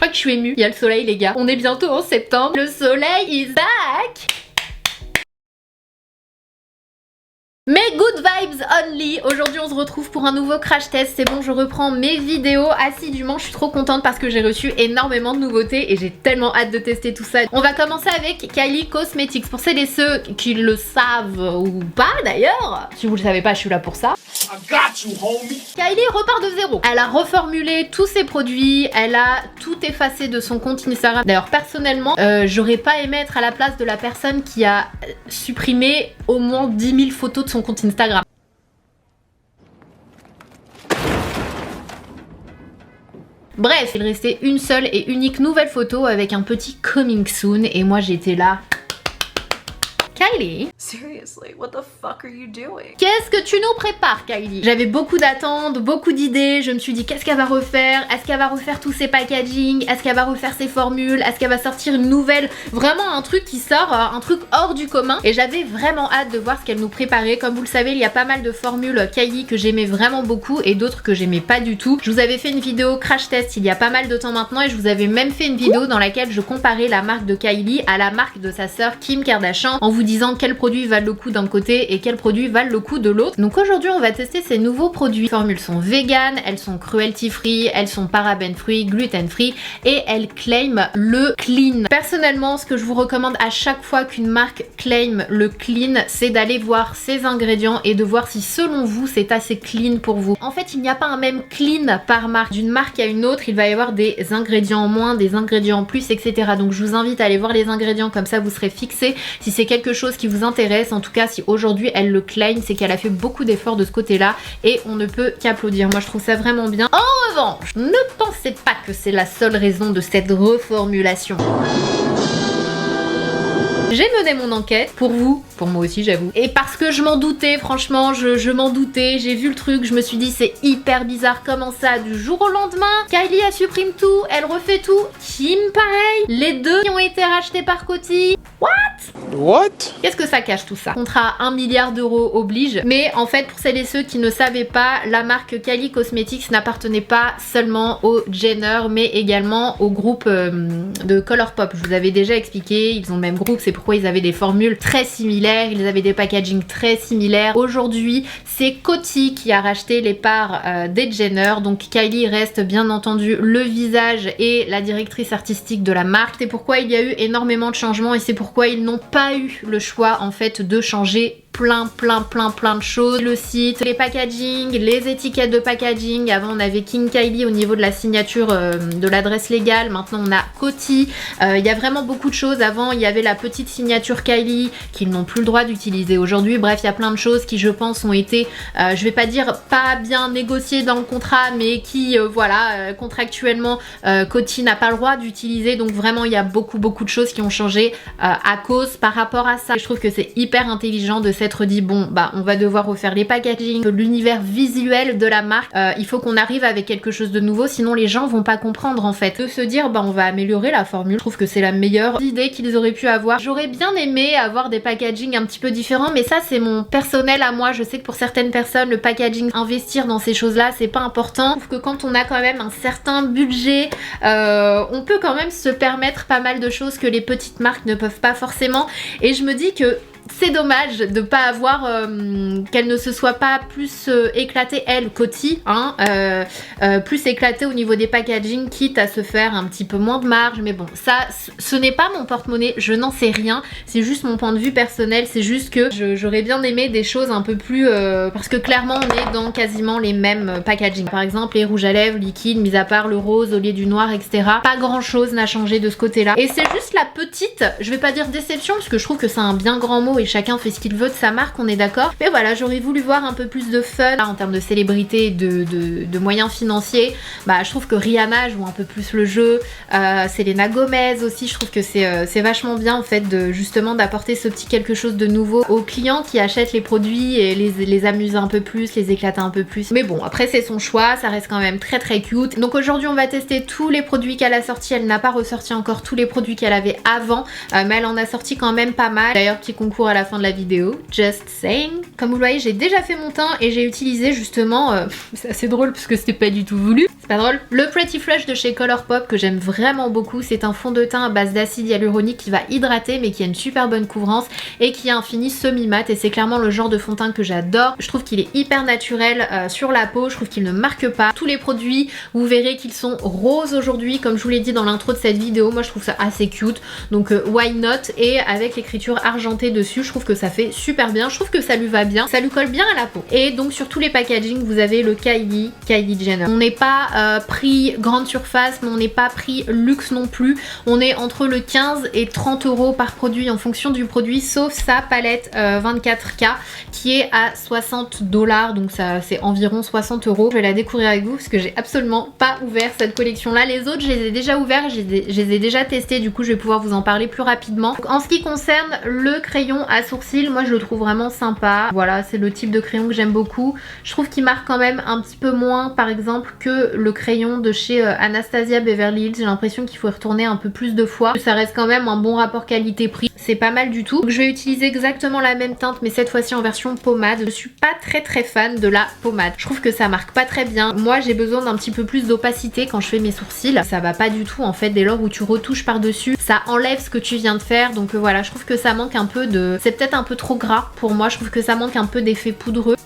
crois que je suis émue. Il y a le soleil les gars. On est bientôt en septembre. Le soleil is back. Mais good vibes only. Aujourd'hui on se retrouve pour un nouveau crash test. C'est bon, je reprends mes vidéos assidûment. Je suis trop contente parce que j'ai reçu énormément de nouveautés et j'ai tellement hâte de tester tout ça. On va commencer avec Kylie Cosmetics. Pour celles et ceux qui le savent ou pas d'ailleurs, si vous le savez pas, je suis là pour ça. I got you, homie. Kylie repart de zéro. Elle a reformulé tous ses produits, elle a tout effacé de son compte Instagram. D'ailleurs personnellement, j'aurais pas aimé être à la place de la personne qui a supprimé au moins 10 000 photos de son compte Instagram. Bref, il restait une seule et unique nouvelle photo avec un petit coming soon et moi j'étais là. Kylie, Seriously, what the fuck are you doing? qu'est-ce que tu nous prépares, Kylie? J'avais beaucoup d'attentes, beaucoup d'idées, je me suis dit qu'est-ce qu'elle va refaire? Est-ce qu'elle va refaire tous ses packaging? Est-ce qu'elle va refaire ses formules? Est-ce qu'elle va sortir une nouvelle? Vraiment un truc qui sort, un truc hors du commun. Et j'avais vraiment hâte de voir ce qu'elle nous préparait. Comme vous le savez, il y a pas mal de formules Kylie que j'aimais vraiment beaucoup et d'autres que j'aimais pas du tout. Je vous avais fait une vidéo crash test il y a pas mal de temps maintenant et je vous avais même fait une vidéo dans laquelle je comparais la marque de Kylie à la marque de sa sœur Kim Kardashian en vous disant quels produits valent le coup d'un côté et quels produits valent le coup de l'autre. Donc aujourd'hui on va tester ces nouveaux produits. Les formules sont vegan, elles sont cruelty free, elles sont paraben free, gluten free et elles claiment le clean. Personnellement, ce que je vous recommande à chaque fois qu'une marque claim le clean, c'est d'aller voir ses ingrédients et de voir si selon vous c'est assez clean pour vous. En fait, il n'y a pas un même clean par marque. D'une marque à une autre, il va y avoir des ingrédients en moins, des ingrédients en plus, etc. Donc je vous invite à aller voir les ingrédients, comme ça vous serez fixé si c'est quelque chose qui vous intéresse. En tout cas, si aujourd'hui elle le claim, c'est qu'elle a fait beaucoup d'efforts de ce côté-là et on ne peut qu'applaudir. Moi je trouve ça vraiment bien. En revanche, ne pensez pas que c'est la seule raison de cette reformulation. J'ai mené mon enquête pour vous, pour moi aussi j'avoue. Et parce que je m'en doutais, franchement, je m'en doutais, j'ai vu le truc, je me suis dit c'est hyper bizarre, comment ça, du jour au lendemain, Kylie elle supprime tout, elle refait tout, Kim pareil, les deux qui ont été rachetés par Coty. What? Qu'est-ce que ça cache tout ça? Contrat 1 milliard d'euros oblige. Mais en fait, pour celles et ceux qui ne savaient pas, la marque Kylie Cosmetics n'appartenait pas seulement aux Jenner, mais également au groupe de Colourpop. Je vous avais déjà expliqué, ils ont le même groupe, c'est pourquoi ils avaient des formules très similaires, ils avaient des packaging très similaires. Aujourd'hui, c'est Coty qui a racheté les parts des Jenner, donc Kylie reste bien entendu le visage et la directrice artistique de la marque. C'est pourquoi il y a eu énormément de changements et c'est pourquoi ils n'ont pas eu le choix en fait de changer plein de choses. Le site, les packaging, les étiquettes de packaging. Avant on avait King Kylie au niveau de la signature de l'adresse légale, maintenant on a Coty. Il y a vraiment beaucoup de choses. Avant il y avait la petite signature Kylie qu'ils n'ont plus le droit d'utiliser aujourd'hui. Bref, il y a plein de choses qui je pense ont été, je vais pas dire pas bien négociées dans le contrat, mais qui voilà, contractuellement Coty n'a pas le droit d'utiliser. Donc vraiment il y a beaucoup de choses qui ont changé à cause par rapport à ça. Et je trouve que c'est hyper intelligent de s'être dit bon bah on va devoir refaire les packaging, l'univers visuel de la marque, il faut qu'on arrive avec quelque chose de nouveau, sinon les gens vont pas comprendre en fait. De se dire bah on va améliorer la formule, je trouve que c'est la meilleure idée qu'ils auraient pu avoir. J'aurais bien aimé avoir des packaging un petit peu différents, mais ça c'est mon personnel à moi. Je sais que pour certaines personnes le packaging, investir dans ces choses là c'est pas important. Je trouve que quand on a quand même un certain budget, on peut quand même se permettre pas mal de choses que les petites marques ne peuvent pas forcément, et je me dis que c'est dommage de pas avoir qu'elle ne se soit pas plus éclatée, elle, Coty, hein, plus éclatée au niveau des packaging, quitte à se faire un petit peu moins de marge. Mais bon, ça, ce n'est pas mon porte-monnaie, je n'en sais rien, c'est juste mon point de vue personnel. C'est juste que j'aurais bien aimé des choses un peu plus parce que clairement on est dans quasiment les mêmes packaging. Par exemple les rouges à lèvres liquides, mis à part le rose au lieu du noir, etc. Pas grand chose n'a changé de ce côté là, et c'est juste la petite, je vais pas dire déception parce que je trouve que c'est un bien grand mot et chacun fait ce qu'il veut de sa marque, on est d'accord. Mais voilà, j'aurais voulu voir un peu plus de fun en termes de célébrité, de moyens financiers. Bah je trouve que Rihanna joue un peu plus le jeu, Selena Gomez aussi, je trouve que c'est vachement bien en fait de justement d'apporter ce petit quelque chose de nouveau aux clients qui achètent les produits et les amuser un peu plus, les éclater un peu plus. Mais bon, après c'est son choix, ça reste quand même très cute. Donc aujourd'hui on va tester tous les produits qu'elle a sortis. Elle n'a pas ressorti encore tous les produits qu'elle avait avant, mais elle en a sorti quand même pas mal. D'ailleurs petit concours à la fin de la vidéo, just saying. Comme vous le voyez, j'ai déjà fait mon teint et j'ai utilisé justement, c'est assez drôle parce que c'était pas du tout voulu, C'est pas drôle. Le Pretty Fresh de chez Colourpop que j'aime vraiment beaucoup, c'est un fond de teint à base d'acide hyaluronique qui va hydrater mais qui a une super bonne couvrance et qui a un fini semi-mat, et c'est clairement le genre de fond de teint que j'adore. Je trouve qu'il est hyper naturel sur la peau, je trouve qu'il ne marque pas. Tous les produits, vous verrez qu'ils sont roses aujourd'hui, comme je vous l'ai dit dans l'intro de cette vidéo. Moi je trouve ça assez cute, donc why not, et avec l'écriture argentée dessus, je trouve que ça fait super bien, je trouve que ça lui va bien, ça lui colle bien à la peau. Et donc sur tous les packaging vous avez le Kylie Jenner. On n'est pas prix grande surface, mais on n'est pas prix luxe non plus. On est entre le 15 et 30 € par produit en fonction du produit, sauf sa palette 24K qui est à 60 $, donc ça c'est environ 60 €. Je vais la découvrir avec vous parce que j'ai absolument pas ouvert cette collection là. Les autres je les ai déjà ouverts, je les ai déjà testés, du coup je vais pouvoir vous en parler plus rapidement. Donc, en ce qui concerne le crayon à sourcils, moi je le trouve vraiment sympa. Voilà, c'est le type de crayon que j'aime beaucoup. Je trouve qu'il marque quand même un petit peu moins par exemple que le crayon de chez Anastasia Beverly Hills. J'ai l'impression qu'il faut y retourner un peu plus de fois. Ça reste quand même un bon rapport qualité-prix, c'est pas mal du tout. Donc je vais utiliser exactement la même teinte mais cette fois-ci en version pommade. Je suis pas très fan de la pommade. Je trouve que ça marque pas très bien. Moi j'ai besoin d'un petit peu plus d'opacité quand je fais mes sourcils. Ça va pas du tout en fait dès lors où tu retouches par dessus. Ça enlève ce que tu viens de faire, donc voilà, je trouve que ça manque un peu de... C'est peut-être un peu trop gras pour moi, je trouve que ça manque un peu d'effet poudreux.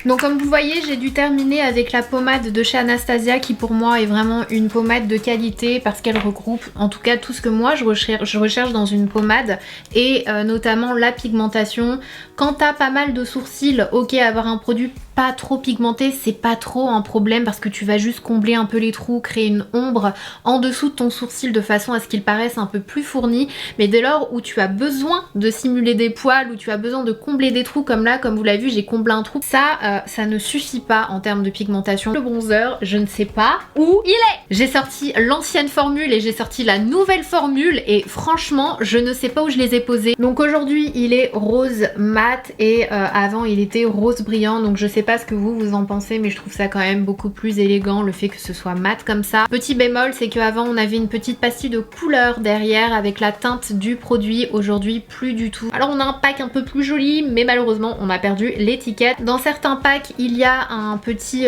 Donc comme vous voyez, j'ai dû terminer avec la pommade de chez Anastasia qui pour moi est vraiment une pommade de qualité parce qu'elle regroupe en tout cas tout ce que moi je recherche dans une pommade, et notamment la pigmentation. Quand t'as pas mal de sourcils, ok, avoir un produit pas trop pigmenté c'est pas trop un problème parce que tu vas juste combler un peu les trous, créer une ombre en dessous de ton sourcil de façon à ce qu'il paraisse un peu plus fourni. Mais dès lors où tu as besoin de simuler des poils, où tu as besoin de combler des trous comme là, comme vous l'avez vu j'ai comblé un trou, ça ne suffit pas en termes de pigmentation. Le bronzer, je ne sais pas où il est. J'ai sorti l'ancienne formule et j'ai sorti la nouvelle formule et franchement je ne sais pas où je les ai posés. Donc aujourd'hui il est rose mat et avant il était rose brillant, donc je sais pas ce que vous en pensez mais je trouve ça quand même beaucoup plus élégant le fait que ce soit mat comme ça. Petit bémol, c'est qu'avant on avait une petite pastille de couleur derrière avec la teinte du produit, aujourd'hui plus du tout. Alors on a un pack un peu plus joli mais malheureusement on a perdu l'étiquette. Dans certains packs il y a un petit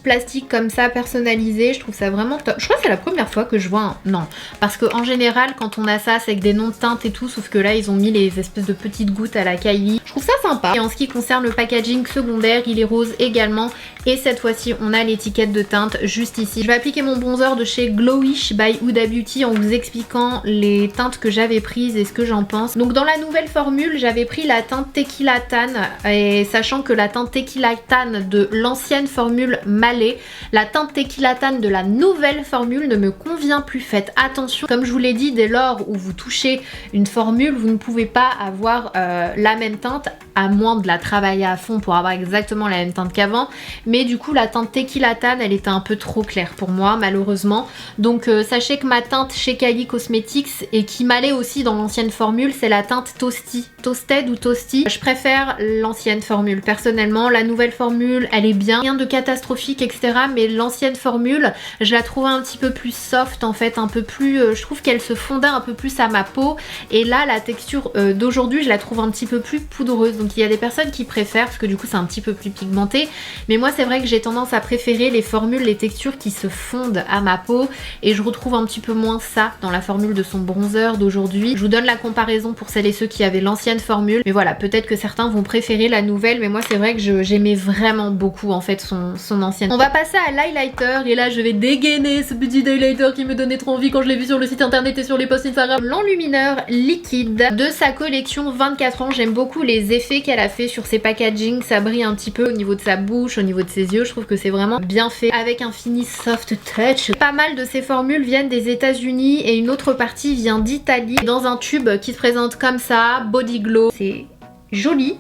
plastique comme ça personnalisé, je trouve ça vraiment top. Je crois que c'est la première fois que je vois un... Non, parce qu'en général quand on a ça c'est avec des noms de teintes et tout, sauf que là ils ont mis les espèces de petites gouttes à la Kylie. Je trouve ça sympa. Et en ce qui concerne le packaging secondaire, il est rose également et cette fois-ci on a l'étiquette de teinte juste ici. Je vais appliquer mon bronzer de chez Glowish by Huda Beauty en vous expliquant les teintes que j'avais prises et ce que j'en pense. Donc dans la nouvelle formule j'avais pris la teinte Tequila Tan, et sachant que la teinte Tequila Tan de l'ancienne formule m'allait, la teinte Tequila Tan de la nouvelle formule ne me convient plus. Faites attention, comme je vous l'ai dit, dès lors où vous touchez une formule vous ne pouvez pas avoir la même teinte à moins de la travailler à fond pour avoir exactement la même teinte qu'avant, mais du coup la teinte Tequila Tan elle était un peu trop claire pour moi malheureusement. Donc sachez que ma teinte chez Kylie Cosmetics et qui m'allait aussi dans l'ancienne formule, c'est la teinte Toasted ou Toasty. Je préfère l'ancienne formule personnellement. La nouvelle formule elle est bien, rien de catastrophique etc, mais l'ancienne formule je la trouvais un petit peu plus soft en fait, un peu plus je trouve qu'elle se fondait un peu plus à ma peau, et là la texture d'aujourd'hui je la trouve un petit peu plus poudreuse. Donc il y a des personnes qui préfèrent parce que du coup c'est un petit peu plus pigmenté, mais moi c'est vrai que j'ai tendance à préférer les formules, les textures qui se fondent à ma peau, et je retrouve un petit peu moins ça dans la formule de son bronzer d'aujourd'hui. Je vous donne la comparaison pour celles et ceux qui avaient l'ancienne formule, mais voilà, peut-être que certains vont préférer la nouvelle, mais moi c'est vrai que j'aimais vraiment beaucoup en fait son ancienne. On va passer à l'highlighter, et là je vais dégainer ce petit highlighter qui me donnait trop envie quand je l'ai vu sur le site internet et sur les posts Instagram. L'enlumineur liquide de sa collection 24 ans. J'aime beaucoup les effets qu'elle a fait sur ses packaging, ça brille un petit peu au niveau de sa bouche, au niveau de ses yeux, je trouve que c'est vraiment bien fait avec un fini soft touch. Pas mal de ces formules viennent des États-Unis et une autre partie vient d'Italie, dans un tube qui se présente comme ça, Body Glow. C'est joli,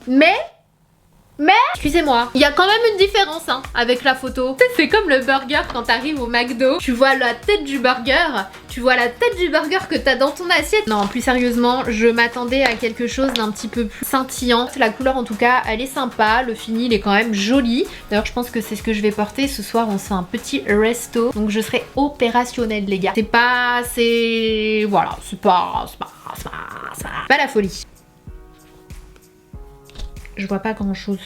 mais excusez-moi, il y a quand même une différence hein, avec la photo. C'est comme le burger quand t'arrives au McDo, tu vois la tête du burger, tu vois la tête du burger que t'as dans ton assiette. Non, plus sérieusement, je m'attendais à quelque chose d'un petit peu plus scintillant. La couleur en tout cas, elle est sympa, le fini il est quand même joli. D'ailleurs je pense que c'est ce que je vais porter ce soir, on se fait un petit resto, donc je serai opérationnelle les gars. Voilà, c'est pas la folie. Je vois pas grand chose.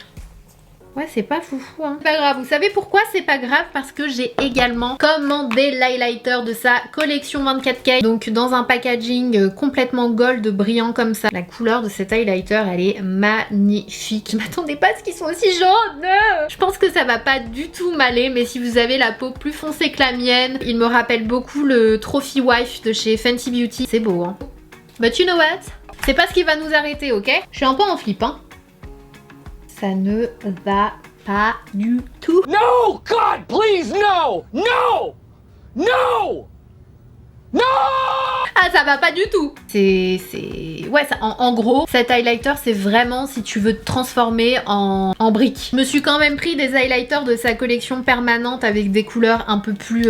Ouais, c'est pas foufou, hein. C'est pas grave. Vous savez pourquoi c'est pas grave? Parce que j'ai également commandé l'highlighter de sa collection 24K. Donc dans un packaging complètement gold brillant comme ça. La couleur de cet highlighter, elle est magnifique. Je m'attendais pas à ce qu'ils soient aussi jaunes. Je pense que ça va pas du tout m'aller, mais si vous avez la peau plus foncée que la mienne, il me rappelle beaucoup le Trophy Wife de chez Fenty Beauty. C'est beau, hein. But you know what? C'est pas ce qui va nous arrêter, ok? Je suis un peu en flip, hein. Ça ne va pas du tout. No! God, please, no! No! No! No! Ah, ça va pas du tout. Ouais, ça, en gros, cet highlighter, c'est vraiment si tu veux te transformer en brique. Je me suis quand même pris des highlighters de sa collection permanente avec des couleurs un peu plus...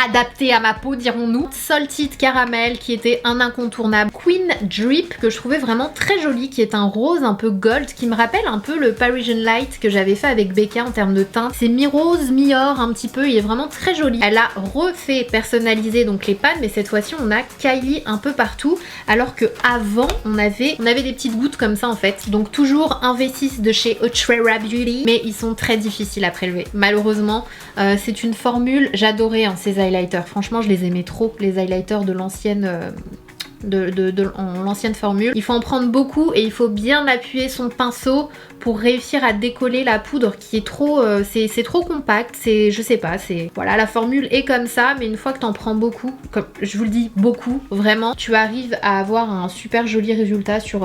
adapté à ma peau, dirons-nous. Salted Caramel qui était un incontournable. Queen Drip que je trouvais vraiment très joli, qui est un rose un peu gold qui me rappelle un peu le Parisian Light que j'avais fait avec Becca en termes de teinte. C'est mi-rose, mi-or un petit peu, il est vraiment très joli. Elle a refait personnaliser donc les pannes, mais cette fois-ci on a Kylie un peu partout, alors que avant on avait des petites gouttes comme ça en fait. Donc toujours un V6 de chez Ultra Beauty, mais ils sont très difficiles à prélever. Malheureusement, c'est une formule, j'adorais hein, ces highlighters. Franchement, je les aimais trop, les highlighters de l'ancienne l'ancienne formule. Il faut en prendre beaucoup et il faut bien appuyer son pinceau pour réussir à décoller la poudre qui est trop... c'est trop compact, je sais pas, voilà, la formule est comme ça, mais une fois que t'en prends beaucoup, comme je vous le dis, beaucoup, vraiment, tu arrives à avoir un super joli résultat sur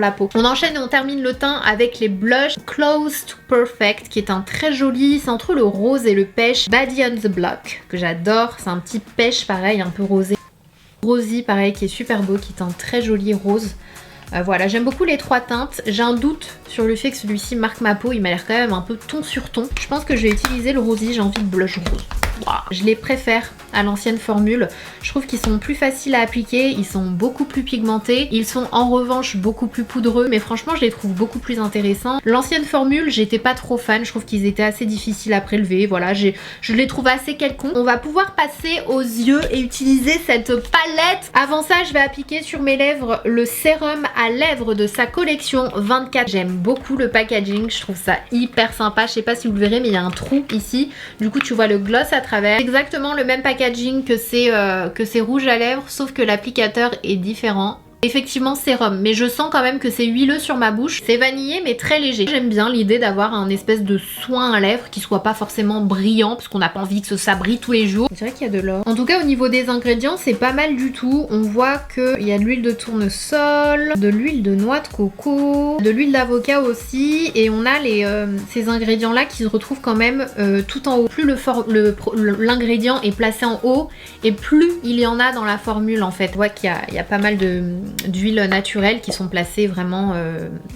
la peau. On enchaîne et on termine le teint avec les blushs Close to Perfect, qui est un très joli, c'est entre le rose et le pêche, Body on the Block, que j'adore, c'est un petit pêche pareil, un peu rosé. Rosy pareil qui est super beau, qui est un très joli rose. Voilà, j'aime beaucoup les trois teintes. J'ai un doute sur le fait que celui-ci marque ma peau, il m'a l'air quand même un peu ton sur ton. Je pense que je vais utiliser le Rosy, j'ai envie de blush rose. Je les préfère à l'ancienne formule. Je trouve qu'ils sont plus faciles à appliquer, ils sont beaucoup plus pigmentés. Ils sont en revanche beaucoup plus poudreux, mais franchement je les trouve beaucoup plus intéressants. L'ancienne formule, j'étais pas trop fan, je trouve qu'ils étaient assez difficiles à prélever. Voilà, je les trouve assez quelconques. On va pouvoir passer aux yeux et utiliser cette palette. Avant ça, je vais appliquer sur mes lèvres le sérum à lèvres de sa collection 24. J'aime beaucoup le packaging, je trouve ça hyper sympa. Je sais pas si vous le verrez, mais il y a un trou ici. Du coup, tu vois le gloss à travers. Exactement le même packaging que ces rouges à lèvres, sauf que l'applicateur est différent. Effectivement sérum, mais je sens quand même que c'est huileux sur ma bouche. C'est vanillé mais très léger. J'aime bien l'idée d'avoir un espèce de soin à lèvres qui soit pas forcément brillant, parce qu'on n'a pas envie que ça brille tous les jours. C'est vrai qu'il y a de l'or. En tout cas au niveau des ingrédients c'est pas mal du tout. On voit qu'il y a de l'huile de tournesol, de l'huile de noix de coco, de l'huile d'avocat aussi, et on a ces ingrédients là qui se retrouvent quand même tout en haut. Plus l'ingrédient est placé en haut et plus il y en a dans la formule en fait. On voit qu'il y a pas mal d'huiles naturelles qui sont placées vraiment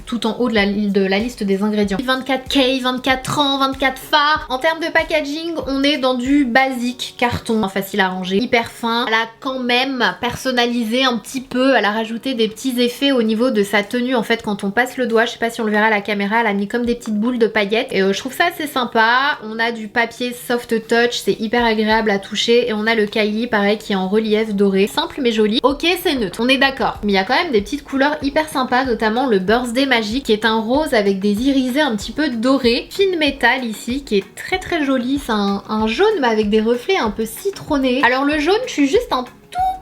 tout en haut de la liste des ingrédients. 24K, 24 ans, 24 phares. En termes de packaging, on est dans du basique, carton, facile à ranger, hyper fin. Elle a quand même personnalisé un petit peu, elle a rajouté des petits effets au niveau de sa tenue. En fait, quand on passe le doigt, je sais pas si on le verra à la caméra, elle a mis comme des petites boules de paillettes. Et je trouve ça assez sympa. On a du papier soft touch, c'est hyper agréable à toucher. Et on a le Kylie, pareil, qui est en relief doré. Simple mais joli. Ok, c'est neutre, on est d'accord. Mais il y a quand même des petites couleurs hyper sympas, notamment le Birthday Magic qui est un rose avec des irisés un petit peu dorés. Fine métal ici qui est très très joli, c'est un jaune mais avec des reflets un peu citronnés. Alors le jaune, je suis juste un tout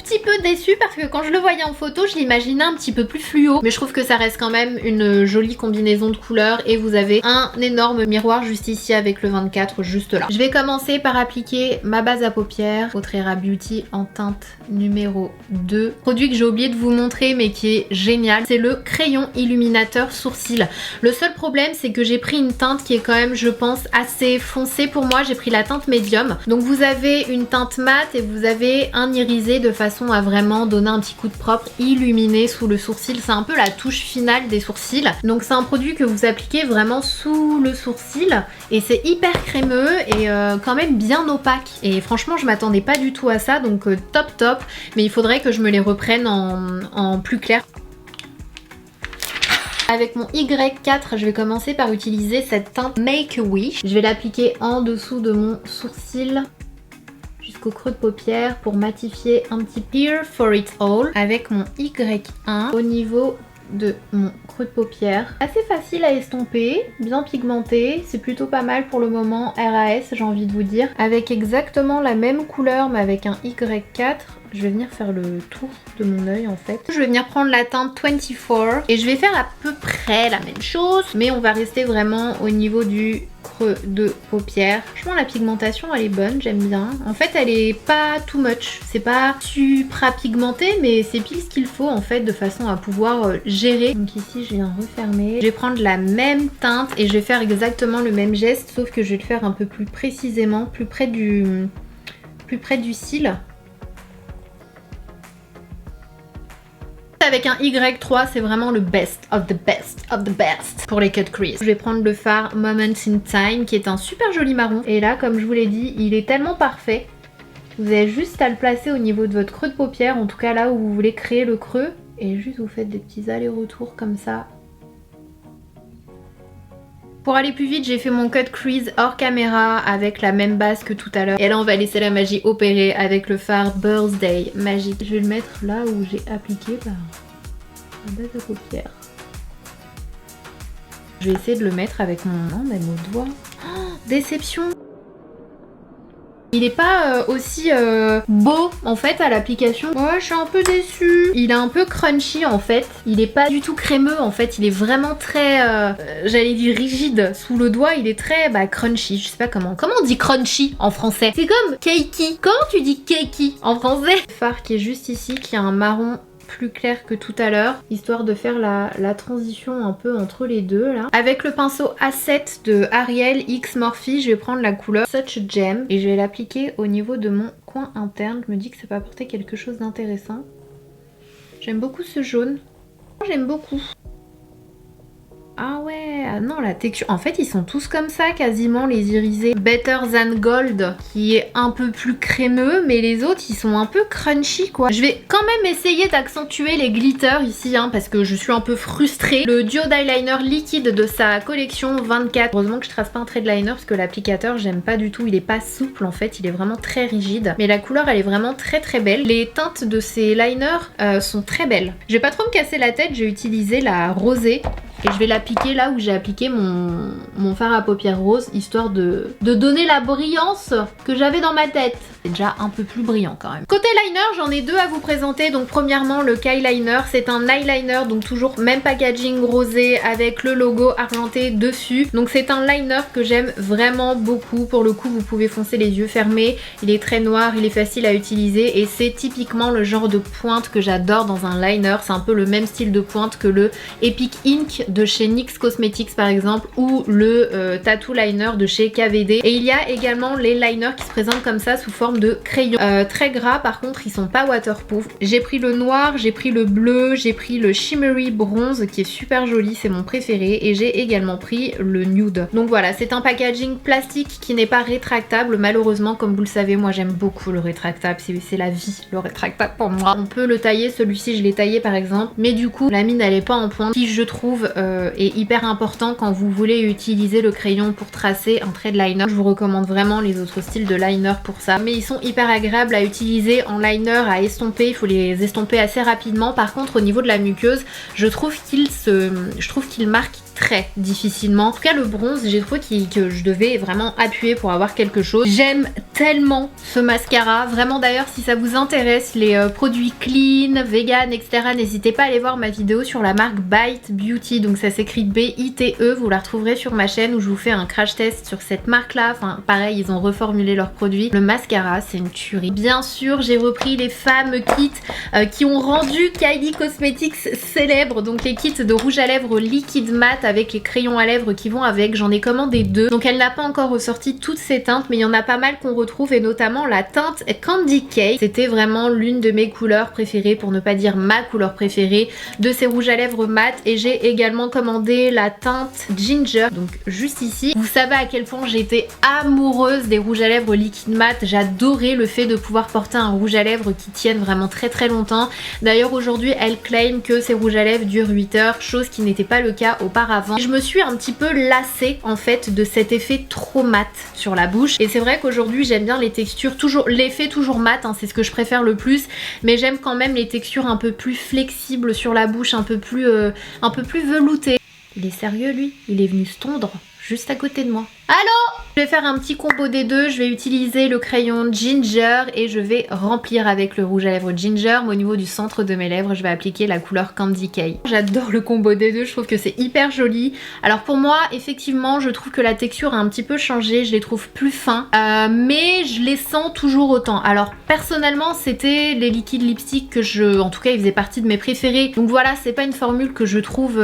petit peu déçue parce que quand je le voyais en photo, je l'imaginais un petit peu plus fluo, mais je trouve que ça reste quand même une jolie combinaison de couleurs. Et vous avez un énorme miroir juste ici avec le 24 juste là. Je vais commencer par appliquer ma base à paupières Outrera Beauty en teinte numéro 2. Produit que j'ai oublié de vous montrer mais qui est génial, c'est le crayon illuminateur sourcil. Le seul problème c'est que j'ai pris une teinte qui est quand même, je pense, assez foncée pour moi. J'ai pris la teinte médium. Donc vous avez une teinte mate et vous avez un irisé de façon à vraiment donner un petit coup de propre, illuminer sous le sourcil. C'est un peu la touche finale des sourcils. Donc c'est un produit que vous appliquez vraiment sous le sourcil et c'est hyper crémeux et quand même bien opaque. Et franchement je m'attendais pas du tout à ça, donc top. Mais il faudrait que je me les reprenne en plus clair. Avec mon Y4, je vais commencer par utiliser cette teinte Make a Wish. Je vais l'appliquer en dessous de mon sourcil jusqu'au creux de paupière pour matifier un petit Here for it all avec mon Y1 au niveau de mon creux de paupière. Assez facile à estomper, bien pigmenté, c'est plutôt pas mal pour le moment, RAS j'ai envie de vous dire. Avec exactement la même couleur mais avec un Y4, je vais venir faire le tour de mon œil en fait. Je vais venir prendre la teinte 24 et je vais faire à peu près la même chose, mais on va rester vraiment au niveau du creux de paupière. Franchement la pigmentation elle est bonne, j'aime bien. En fait elle est pas too much, c'est pas supra pigmenté mais c'est pile ce qu'il faut en fait de façon à pouvoir gérer. Donc ici je viens refermer. Je vais prendre la même teinte et je vais faire exactement le même geste sauf que je vais le faire un peu plus précisément, plus près du cil. Avec un Y3, c'est vraiment le best of the best of the best pour les cut crease. Je vais prendre le fard Moments in Time qui est un super joli marron. Et là, comme je vous l'ai dit, il est tellement parfait. Vous avez juste à le placer au niveau de votre creux de paupière, en tout cas là où vous voulez créer le creux. Et juste vous faites des petits allers-retours comme ça. Pour aller plus vite, j'ai fait mon cut crease hors caméra avec la même base que tout à l'heure. Et là, on va laisser la magie opérer avec le fard Birthday Magic. Je vais le mettre là où j'ai appliqué la base de paupière. Je vais essayer de le mettre avec mon doigt. Oh, déception! Il est pas aussi beau en fait à l'application. Ouais, je suis un peu déçue. Il est un peu crunchy en fait. Il est pas du tout crémeux en fait. Il est vraiment très, j'allais dire rigide. Sous le doigt, il est très crunchy. Je sais pas comment. Comment on dit crunchy en français? C'est comme cakey. Comment tu dis cakey en français? Le fard qui est juste ici, qui a un marron plus clair que tout à l'heure, histoire de faire la transition un peu entre les deux là. Avec le pinceau A7 de Ariel X Morphe, je vais prendre la couleur Such a Gem et je vais l'appliquer au niveau de mon coin interne. Je me dis que ça peut apporter quelque chose d'intéressant. J'aime beaucoup ce jaune. J'aime beaucoup. Ah ouais, ah non, la texture. En fait, ils sont tous comme ça, quasiment, les irisés. Better Than Gold, qui est un peu plus crémeux, mais les autres, ils sont un peu crunchy, quoi. Je vais quand même essayer d'accentuer les glitters ici, hein, parce que je suis un peu frustrée. Le duo d'eyeliner liquide de sa collection 24. Heureusement que je trace pas un trait de liner, parce que l'applicateur, j'aime pas du tout. Il est pas souple, en fait, il est vraiment très rigide. Mais la couleur, elle est vraiment très très belle. Les teintes de ces liners sont très belles. Je vais pas trop me casser la tête, j'ai utilisé la rosée. Et je vais l'appliquer là où j'ai appliqué mon fard à paupières rose, histoire de donner la brillance que j'avais dans ma tête. C'est déjà un peu plus brillant quand même. Côté liner, j'en ai deux à vous présenter. Donc premièrement, le K-Liner. C'est un eyeliner, donc toujours même packaging rosé avec le logo argenté dessus. Donc c'est un liner que j'aime vraiment beaucoup. Pour le coup, vous pouvez foncer les yeux fermés. Il est très noir, il est facile à utiliser et c'est typiquement le genre de pointe que j'adore dans un liner. C'est un peu le même style de pointe que le Epic Ink de chez NYX Cosmetics par exemple ou le Tattoo Liner de chez KVD. Et il y a également les liners qui se présentent comme ça sous forme de crayon. Très gras par contre, ils sont pas waterproof. J'ai pris le noir, j'ai pris le bleu, j'ai pris le shimmery bronze qui est super joli, c'est mon préféré et j'ai également pris le nude. Donc voilà, c'est un packaging plastique qui n'est pas rétractable malheureusement, comme vous le savez, moi j'aime beaucoup le rétractable, c'est la vie le rétractable pour moi. On peut le tailler, celui-ci je l'ai taillé par exemple, mais du coup la mine elle est pas en pointe, qui je trouve est hyper important quand vous voulez utiliser le crayon pour tracer un trait de liner. Je vous recommande vraiment les autres styles de liner pour ça, mais ils sont hyper agréables à utiliser en liner, à estomper. Il faut les estomper assez rapidement. Par contre au niveau de la muqueuse, je trouve qu'il marque très difficilement. En tout cas le bronze, j'ai trouvé que je devais vraiment appuyer pour avoir quelque chose. J'aime tellement ce mascara, vraiment. D'ailleurs si ça vous intéresse, les produits clean, vegan, etc., n'hésitez pas à aller voir ma vidéo sur la marque Bite Beauty, donc ça s'écrit B-I-T-E, vous la retrouverez sur ma chaîne où je vous fais un crash test sur cette marque là. Enfin pareil, ils ont reformulé leurs produits. Le mascara c'est une tuerie. Bien sûr j'ai repris les fameux kits qui ont rendu Kylie Cosmetics célèbre, donc les kits de rouge à lèvres liquide mat avec les crayons à lèvres qui vont avec. J'en ai commandé deux, donc elle n'a pas encore ressorti toutes ces teintes, mais il y en a pas mal qu'on retrouve et notamment la teinte Candy Cake. C'était vraiment l'une de mes couleurs préférées, pour ne pas dire ma couleur préférée de ces rouges à lèvres mat. Et j'ai également commandé la teinte Ginger, donc juste ici. Vous savez à quel point j'étais amoureuse des rouges à lèvres liquide mat. J'adorais le fait de pouvoir porter un rouge à lèvres qui tienne vraiment très très longtemps. D'ailleurs aujourd'hui elle claim que ces rouges à lèvres durent 8 heures, chose qui n'était pas le cas auparavant. auparavant. Je me suis un petit peu lassée en fait de cet effet trop mat sur la bouche. Et c'est vrai qu'aujourd'hui j'aime bien les textures, toujours l'effet toujours mat, hein, c'est ce que je préfère le plus. Mais j'aime quand même les textures un peu plus flexibles sur la bouche, un peu plus veloutées. Il est sérieux lui? Il est venu se tondre juste à côté de moi. Allô? Je vais faire un petit combo des deux. Je vais utiliser le crayon Ginger et je vais remplir avec le rouge à lèvres Ginger. Mais au niveau du centre de mes lèvres, je vais appliquer la couleur Candy Cane. J'adore le combo des deux, je trouve que c'est hyper joli. Alors pour moi, effectivement, je trouve que la texture a un petit peu changé. Je les trouve plus fins, mais je les sens toujours autant. Alors personnellement, c'était les liquides lipstick que en tout cas, ils faisaient partie de mes préférés. Donc voilà, c'est pas une formule que je trouve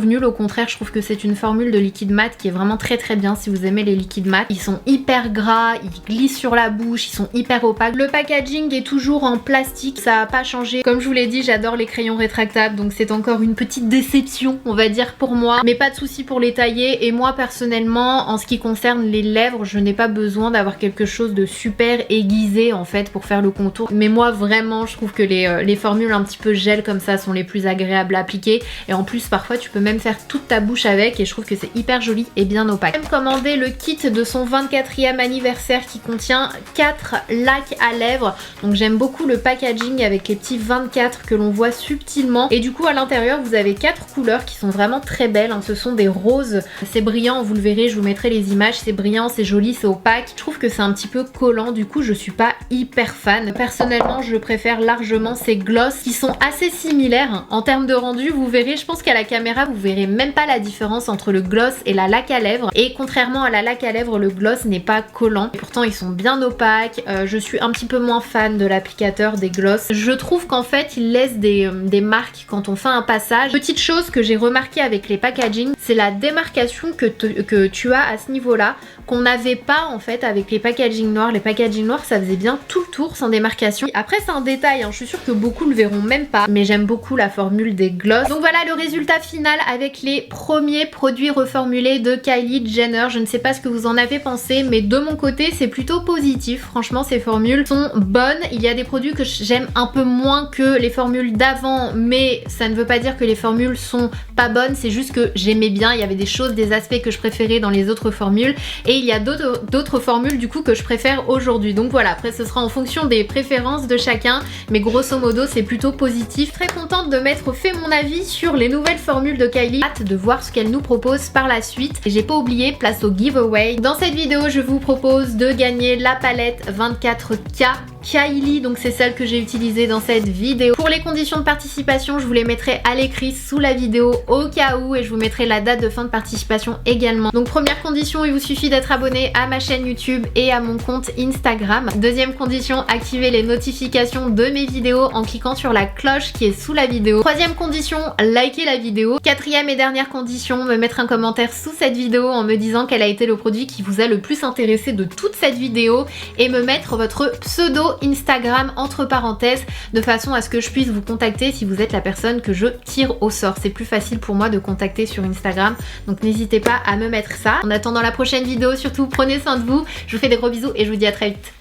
nulle. Au contraire, je trouve que c'est une formule de liquide mat qui est vraiment très très bien si vous aimez les liquides mat. Ils sont hyper gras, ils glissent sur la bouche, ils sont hyper opaques. Le packaging est toujours en plastique, ça a pas changé. Comme je vous l'ai dit, j'adore les crayons rétractables, donc c'est encore une petite déception, on va dire, pour moi. Mais pas de souci pour les tailler. Et moi personnellement, en ce qui concerne les lèvres, je n'ai pas besoin d'avoir quelque chose de super aiguisé en fait pour faire le contour. Mais moi vraiment, je trouve que les formules un petit peu gel comme ça sont les plus agréables à appliquer. Et en plus, parfois tu peux même faire toute ta bouche avec et je trouve que c'est hyper joli et bien opaque. J'ai même commandé le kit de son 24e anniversaire qui contient 4 lacs à lèvres. Donc j'aime beaucoup le packaging avec les petits 24 que l'on voit subtilement. Et du coup à l'intérieur vous avez 4 couleurs qui sont vraiment très belles, hein. Ce sont des roses, c'est brillant, vous le verrez, je vous mettrai les images, c'est brillant, c'est joli, c'est opaque. Je trouve que c'est un petit peu collant, du coup je suis pas hyper fan. Personnellement je préfère largement ces gloss qui sont assez similaires en termes de rendu. Vous verrez, je pense qu'à la caméra vous verrez même pas la différence entre le gloss et la laque à lèvres. Et contrairement à la laque à lèvres, le gloss n'est pas collant. Et pourtant ils sont bien opaques. Je suis un petit peu moins fan de l'applicateur des gloss. Je trouve qu'en fait il laisse des marques quand on fait un passage. Petite chose que j'ai remarqué avec les packaging, c'est la démarcation que tu as à ce niveau là, qu'on n'avait pas en fait avec les packaging noirs. Les packaging noirs ça faisait bien tout le tour sans démarcation. Après c'est un détail, hein. Je suis sûre que beaucoup le verront même pas, mais j'aime beaucoup la formule des gloss. Donc voilà le résultat final avec les premiers produits reformulés de Kylie Jenner. Je ne sais pas ce que vous en avez pensé, mais de mon côté c'est plutôt positif. Franchement ces formules sont bonnes. Il y a des produits que j'aime un peu moins que les formules d'avant, mais ça ne veut pas dire que les formules sont pas bonnes, c'est juste que j'aimais bien, il y avait des choses, des aspects que je préférais dans les autres formules, et il y a d'autres formules du coup que je préfère aujourd'hui. Donc voilà, après ce sera en fonction des préférences de chacun, mais grosso modo c'est plutôt positif. Très contente de m'être fait mon avis sur les nouvelles formules de Kylie. Hâte de voir ce qu'elle nous propose par la suite. Et j'ai pas oublié, place au giveaway. Dans cette vidéo je vous propose de gagner la palette 24K Kylie, donc c'est celle que j'ai utilisée dans cette vidéo. Pour les conditions de participation, je vous les mettrai à l'écrit sous la vidéo au cas où, et je vous mettrai la date de fin de participation également. Donc première condition, il vous suffit d'être abonné à ma chaîne YouTube et à mon compte Instagram. Deuxième condition, activer les notifications de mes vidéos en cliquant sur la cloche qui est sous la vidéo. Troisième condition, liker la vidéo. Quatrième et dernière condition, me mettre un commentaire sous cette vidéo en me disant quel a été le produit qui vous a le plus intéressé de toute cette vidéo, et me mettre votre pseudo Instagram entre parenthèses de façon à ce que je puisse vous contacter si vous êtes la personne que je tire au sort. C'est plus facile pour moi de contacter sur Instagram, donc n'hésitez pas à me mettre ça. En attendant la prochaine vidéo, surtout prenez soin de vous, je vous fais des gros bisous et je vous dis à très vite.